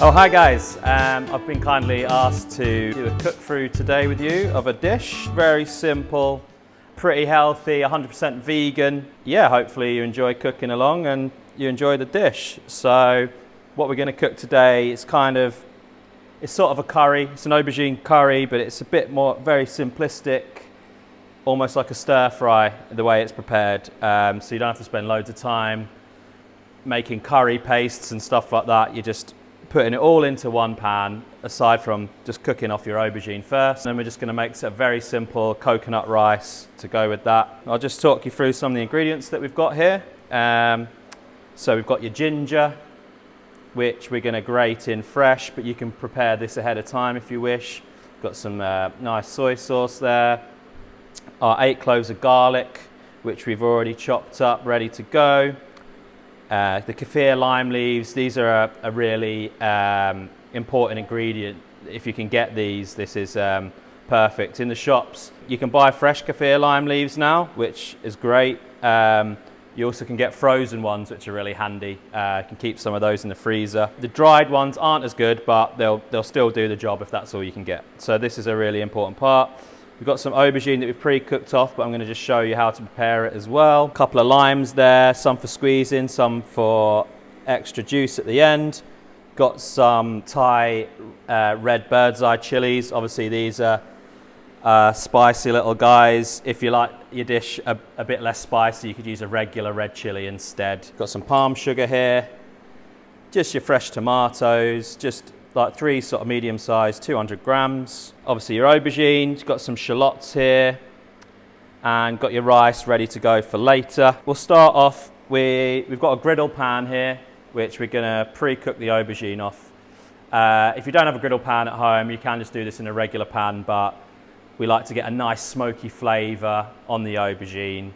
Oh, hi guys. I've been kindly asked to do a cook through today with you of a dish. Very simple, pretty healthy, 100% vegan. Yeah, hopefully you enjoy cooking along and you enjoy the dish. So what we're going to cook today is it's sort of a curry. It's an aubergine curry, but it's a bit more, very simplistic, almost like a stir fry, the way it's prepared. So you don't have to spend loads of time making curry pastes and stuff like that. You just putting it all into one pan, aside from just cooking off your aubergine first. And then we're just going to make a very simple coconut rice to go with that. I'll just talk you through some of the ingredients that we've got here. So we've got your ginger, which we're going to grate in fresh, but you can prepare this ahead of time if you wish. Got some nice soy sauce there. Our 8 cloves of garlic, which we've already chopped up, ready to go. The Kefir lime leaves, these are a really important ingredient. If you can get these, this is perfect. In the shops, you can buy fresh Kefir lime leaves now, which is great. You also can get frozen ones, which are really handy. You can keep some of those in the freezer. The dried ones aren't as good, but they'll still do the job if that's all you can get. So this is a really important part. We've got some aubergine that we've pre-cooked off, but I'm going to just show you how to prepare it as well. A couple of limes there, some for squeezing, some for extra juice at the end. Got some Thai red bird's eye chilies. Obviously these are spicy little guys. If you like your dish a bit less spicy, you could use a regular red chili instead. Got some palm sugar here, just your fresh tomatoes, just like 3 sort of medium sized, 200 grams. Obviously your aubergine, you've got some shallots here, and got your rice ready to go for later. We'll start off with, we've got a griddle pan here, which we're gonna pre-cook the aubergine off. If you don't have a griddle pan at home, you can just do this in a regular pan, but we like to get a nice smoky flavour on the aubergine.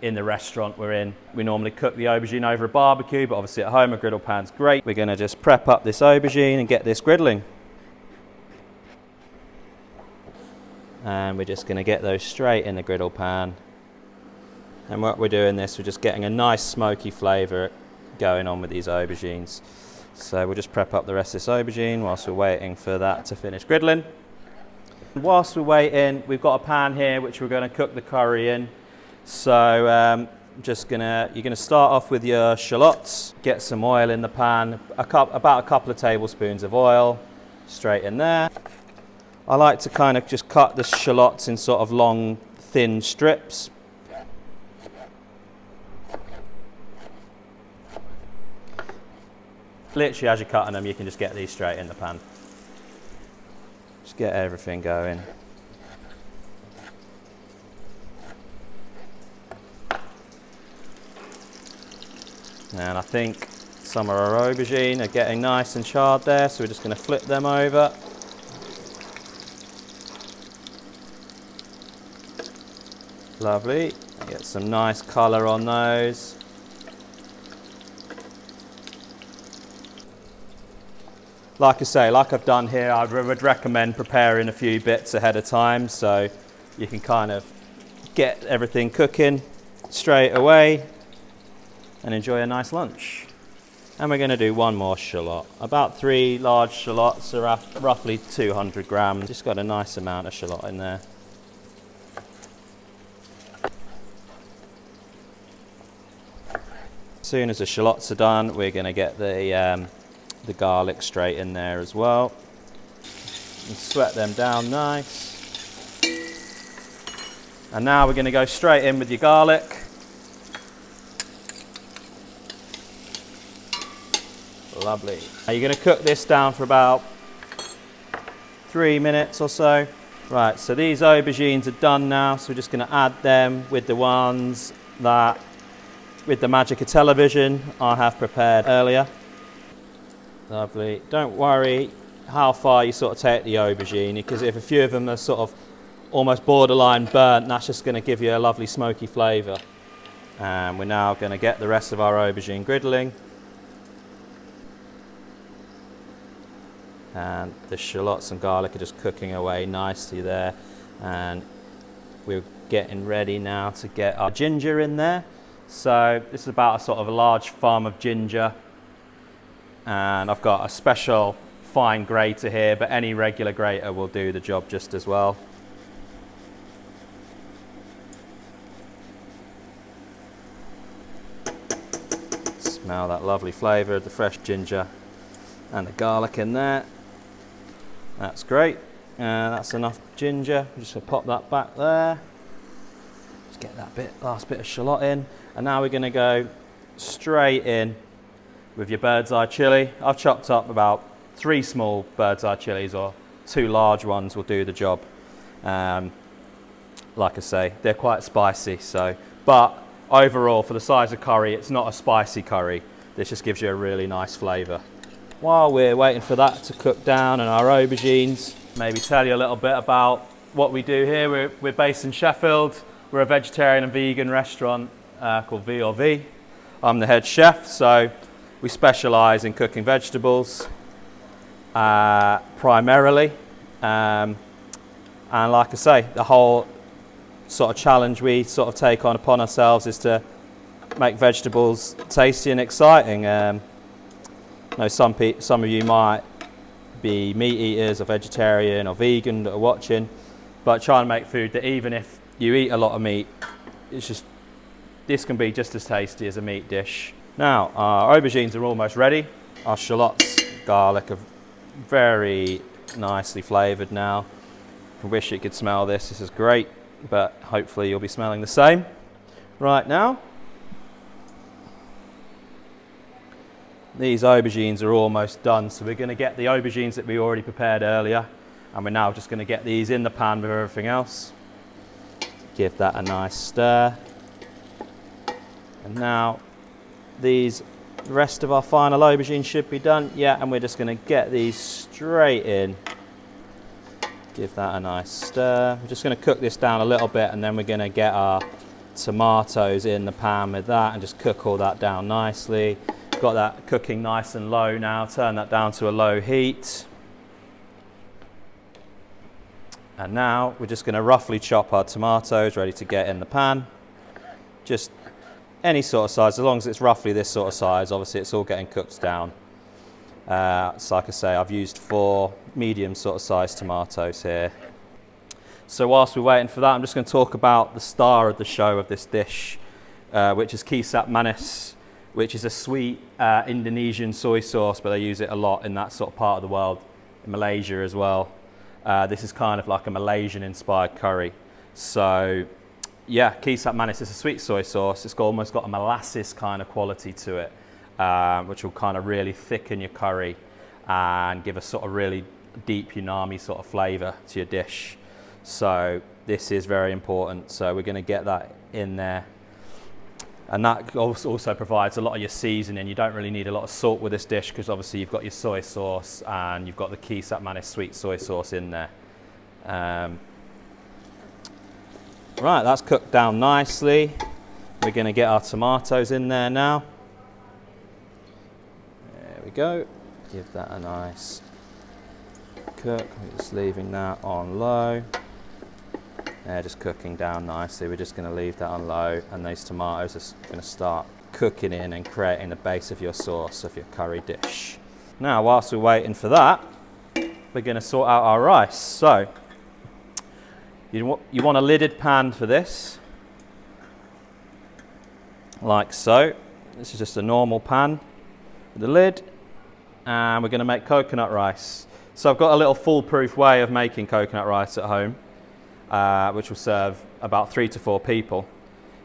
In the restaurant we're in, we normally cook the aubergine over a barbecue, but obviously at home a griddle pan's great. We're going to just prep up this aubergine and get this griddling. And we're just going to get those straight in the griddle pan. And what we're doing this, we're just getting a nice smoky flavour going on with these aubergines. So we'll just prep up the rest of this aubergine whilst we're waiting for that to finish griddling. Whilst we're waiting, we've got a pan here which we're going to cook the curry in. So you're gonna start off with your shallots, get some oil in the pan, about a couple of tablespoons of oil straight in there. I like to kind of just cut the shallots in sort of long, thin strips. Literally as you're cutting them, you can just get these straight in the pan. Just get everything going. And I think some of our aubergine are getting nice and charred there, so we're just going to flip them over. Lovely. Get some nice colour on those. Like I say, like I've done here, I would recommend preparing a few bits ahead of time so you can kind of get everything cooking straight away and enjoy a nice lunch. And we're going to do one more shallot. About 3 large shallots are roughly 200 grams. Just got a nice amount of shallot in there. As soon as the shallots are done, we're going to get the garlic straight in there as well. And sweat them down nice. And now we're going to go straight in with your garlic. Lovely. Now you're going to cook this down for about 3 minutes or so. Right, so these aubergines are done now, so we're just going to add them with the ones that, with the Magica television I have prepared earlier. Lovely. Don't worry how far you sort of take the aubergine, because if a few of them are sort of almost borderline burnt, that's just going to give you a lovely smoky flavour. And we're now going to get the rest of our aubergine griddling. And the shallots and garlic are just cooking away nicely there. And we're getting ready now to get our ginger in there. So this is about a sort of a large farm of ginger. And I've got a special fine grater here, but any regular grater will do the job just as well. Smell that lovely flavour of the fresh ginger and the garlic in there. That's great. That's enough ginger. I'm just going to pop that back there. Just get that last bit of shallot in. And now we're going to go straight in with your bird's eye chilli. I've chopped up about 3 small bird's eye chilies, or 2 large ones will do the job. Like I say, they're quite spicy, but overall, for the size of curry, it's not a spicy curry. This just gives you a really nice flavour. While we're waiting for that to cook down and our aubergines, maybe tell you a little bit about what we do here. We're based in Sheffield. We're a vegetarian and vegan restaurant called V. I'm the head chef, so we specialise in cooking vegetables primarily. And like I say, the whole sort of challenge we sort of take on upon ourselves is to make vegetables tasty and exciting. I know some of you might be meat eaters or vegetarian or vegan that are watching, but try and make food that even if you eat a lot of meat, this can be just as tasty as a meat dish. Now our aubergines are almost ready. Our shallots, garlic are very nicely flavoured now. I wish you could smell this. This is great, but hopefully you'll be smelling the same right now. These aubergines are almost done, so we're going to get the aubergines that we already prepared earlier, and we're now just going to get these in the pan with everything else. Give that a nice stir. And now the rest of our final aubergines should be done. Yeah, and we're just going to get these straight in. Give that a nice stir. We're just going to cook this down a little bit, and then we're going to get our tomatoes in the pan with that and just cook all that down nicely. Got that cooking nice and low now. Turn that down to a low heat. And now we're just going to roughly chop our tomatoes ready to get in the pan. Just any sort of size, as long as it's roughly this sort of size. Obviously it's all getting cooked down. So like I say, I've used 4 medium sort of sized tomatoes here. So whilst we're waiting for that, I'm just going to talk about the star of the show of this dish, which is kisap manis, which is a sweet Indonesian soy sauce, but they use it a lot in that sort of part of the world, in Malaysia as well. This is kind of like a Malaysian inspired curry. So yeah, kisap manis is a sweet soy sauce. It's almost got a molasses kind of quality to it, which will kind of really thicken your curry and give a sort of really deep umami sort of flavour to your dish. So this is very important. So we're going to get that in there. And that also provides a lot of your seasoning. You don't really need a lot of salt with this dish because obviously you've got your soy sauce and you've got the kisap manis sweet soy sauce in there. Right, that's cooked down nicely. We're going to get our tomatoes in there now. There we go. Give that a nice cook. We're just leaving that on low. They're just cooking down nicely. We're just going to leave that on low, and these tomatoes are going to start cooking in and creating the base of your sauce of your curry dish. Now, whilst we're waiting for that, we're going to sort out our rice. So, you want a lidded pan for this, like so. This is just a normal pan with a lid, and we're going to make coconut rice. So I've got a little foolproof way of making coconut rice at home, which will serve about 3 to 4 people.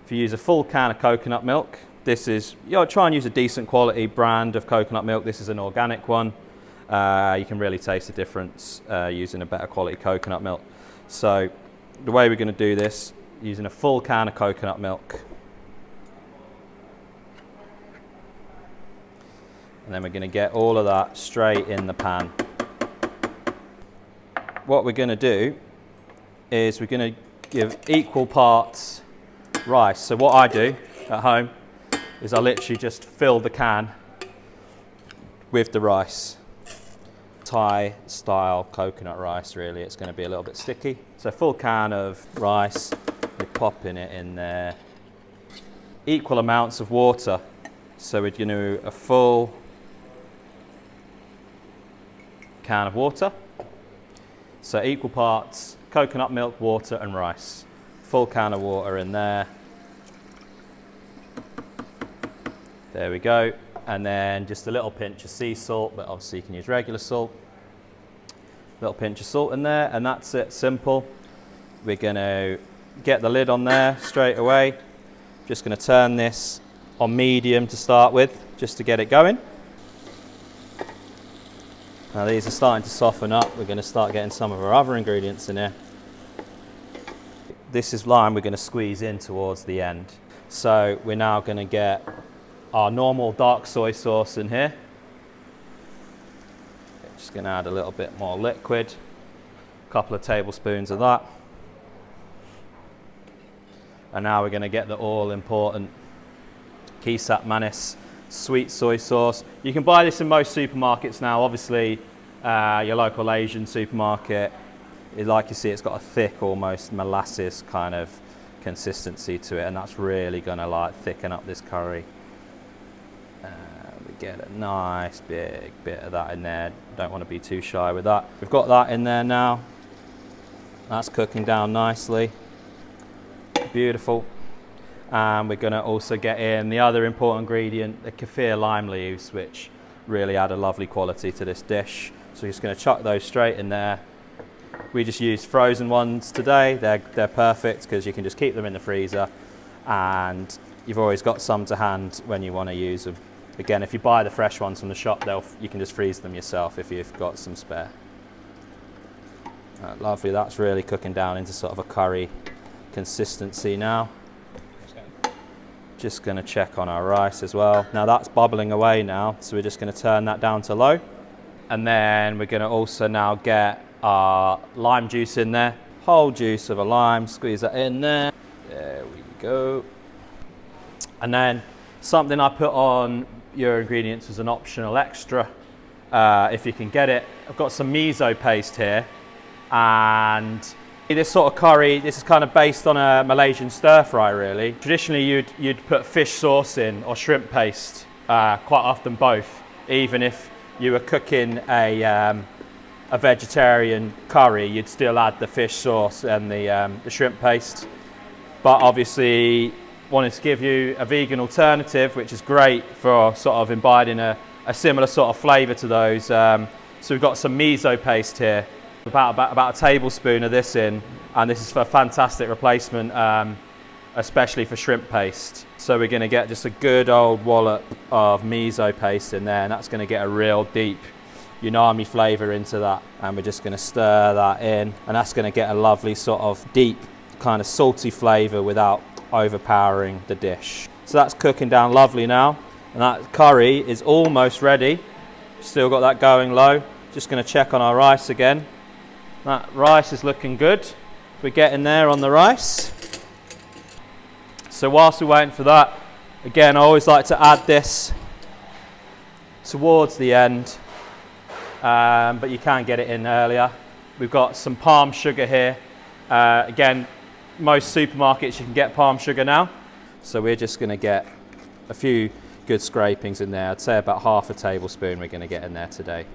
If you use a full can of coconut milk, this is, try and use a decent quality brand of coconut milk. This is an organic one. You can really taste the difference using a better quality coconut milk. So the way we're going to do this, using a full can of coconut milk. And then we're going to get all of that straight in the pan. What we're going to do is we're going to give equal parts rice. So what I do at home is I literally just fill the can with the rice. Thai style coconut rice, really. It's going to be a little bit sticky. So full can of rice, we're popping it in there. Equal amounts of water. So we're going to do a full can of water. So equal parts coconut milk, water and rice. Full can of water in there. There we go. And then just a little pinch of sea salt, but obviously you can use regular salt. Little pinch of salt in there, and that's it, simple. We're gonna get the lid on there straight away. Just gonna turn this on medium to start with, just to get it going. Now these are starting to soften up. We're gonna start getting some of our other ingredients in here. This is lime we're gonna squeeze in towards the end. So we're now gonna get our normal dark soy sauce in here. Just gonna add a little bit more liquid. A couple of tablespoons of that. And now we're gonna get the all important Kefir manis sweet soy sauce. You can buy this in most supermarkets now, obviously your local Asian supermarket. Like you see, it's got a thick, almost molasses kind of consistency to it, and that's really gonna like thicken up this curry. We get a nice big bit of that in there. Don't want to be too shy with that. We've got that in there now. That's cooking down nicely. Beautiful. And we're going to also get in the other important ingredient, the Kefir lime leaves, which really add a lovely quality to this dish. So we're just going to chuck those straight in there. We just used frozen ones today. They're perfect because you can just keep them in the freezer, and you've always got some to hand when you want to use them. Again, if you buy the fresh ones from the shop, you can just freeze them yourself if you've got some spare. Lovely, that's really cooking down into sort of a curry consistency now. Just going to check on our rice as well. Now that's bubbling away now, so we're just going to turn that down to low. And then we're going to also now get our lime juice in there. Whole juice of a lime, squeeze that in there. There we go. And then something I put on your ingredients as an optional extra, if you can get it. I've got some miso paste here, and this sort of curry, this is kind of based on a Malaysian stir fry really. Traditionally you'd put fish sauce in or shrimp paste, quite often both, even if you were cooking a vegetarian curry, you'd still add the fish sauce and the shrimp paste. But obviously wanted to give you a vegan alternative, which is great for sort of imbibing a similar sort of flavour to those. So we've got some miso paste here, about a tablespoon of this in, and this is for a fantastic replacement, especially for shrimp paste. So we're going to get just a good old wallop of miso paste in there, and that's going to get a real deep umami flavour into that. And we're just going to stir that in, and that's going to get a lovely sort of deep kind of salty flavour without overpowering the dish. So that's cooking down lovely now, and that curry is almost ready. Still got that going low. Just going to check on our rice again. That rice is looking good. We're getting there on the rice. So whilst we're waiting for that, again, I always like to add this towards the end, but you can get it in earlier. We've got some palm sugar here. Again, most supermarkets you can get palm sugar now. So we're just going to get a few good scrapings in there. I'd say about half a tablespoon we're going to get in there today.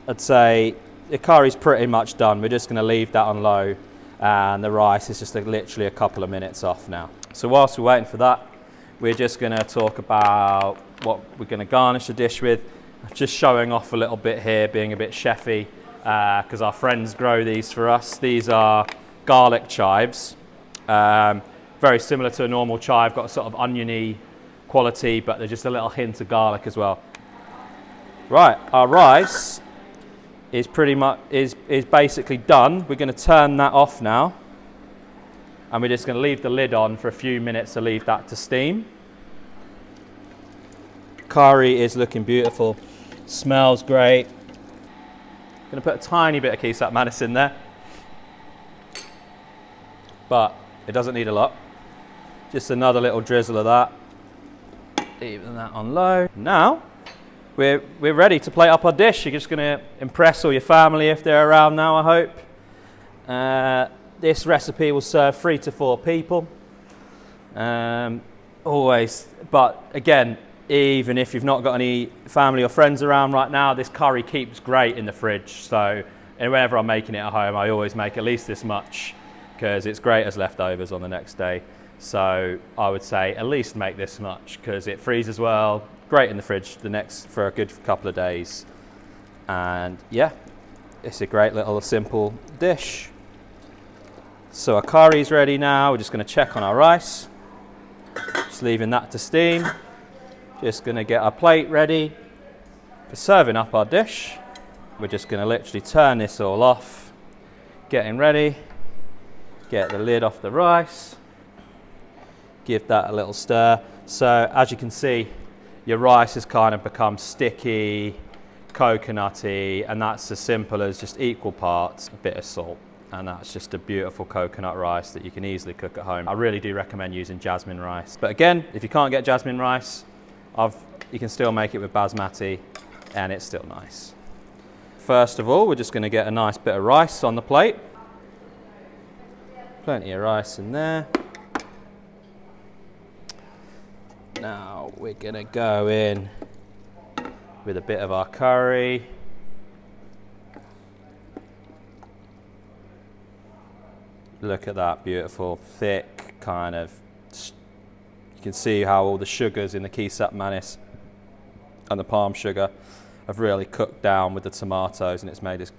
I'd say the curry's pretty much done. We're just going to leave that on low, and the rice is just literally a couple of minutes off now. So whilst we're waiting for that, we're just going to talk about what we're going to garnish the dish with. I'm just showing off a little bit here, being a bit chefy, because our friends grow these for us. These are garlic chives, very similar to a normal chive, got a sort of oniony quality, but there's just a little hint of garlic as well. Right, our rice is pretty much is basically done. We're going to turn that off now, and we're just going to leave the lid on for a few minutes to leave that to steam. Curry is looking beautiful, smells great. Going to put a tiny bit of Kefir manis in there, but it doesn't need a lot. Just another little drizzle of that. Even that on low. Now we're ready to plate up our dish. You're just going to impress all your family if they're around now, I hope. This recipe will serve 3 to 4 people. Always, but again, even if you've not got any family or friends around right now, this curry keeps great in the fridge. So whenever I'm making it at home, I always make at least this much because it's great as leftovers on the next day. So I would say at least make this much because it freezes well, great in the fridge for a good couple of days. And yeah, it's a great little simple dish. So our curry's ready now. We're just going to check on our rice. Just leaving that to steam. Just going to get our plate ready for serving up our dish. We're just going to literally turn this all off, getting ready, get the lid off the rice, give that a little stir. So as you can see, your rice has kind of become sticky, coconutty, and that's as simple as just equal parts a bit of salt. And that's just a beautiful coconut rice that you can easily cook at home. I really do recommend using jasmine rice. But again, if you can't get jasmine rice, you can still make it with basmati and it's still nice. First of all, we're just going to get a nice bit of rice on the plate. Plenty of rice in there. Now we're going to go in with a bit of our curry. Look at that beautiful, thick kind of, you can see how all the sugars in the Kisap manis and the palm sugar have really cooked down with the tomatoes, and it's made this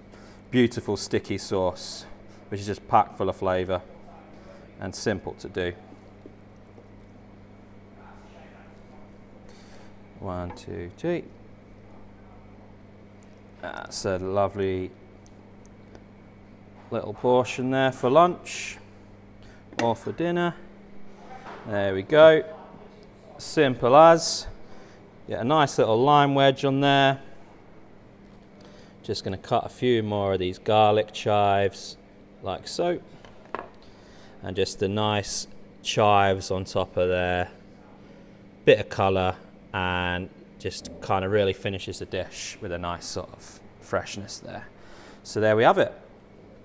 beautiful sticky sauce, which is just packed full of flavour and simple to do. 1, 2, 3. That's a lovely little portion there for lunch or for dinner. There we go. Simple as. Get a nice little lime wedge on there. Just going to cut a few more of these garlic chives like so. And just the nice chives on top of there. Bit of colour and just kind of really finishes the dish with a nice sort of freshness there. So there we have it.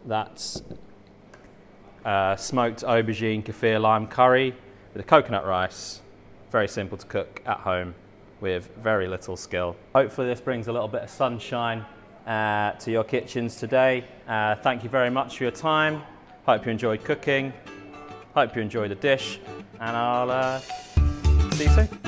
That's smoked aubergine Kefir lime curry with a coconut rice. Very simple to cook at home with very little skill. Hopefully this brings a little bit of sunshine to your kitchens today. Thank you very much for your time. Hope you enjoyed cooking. Hope you enjoyed the dish, and I'll see you soon.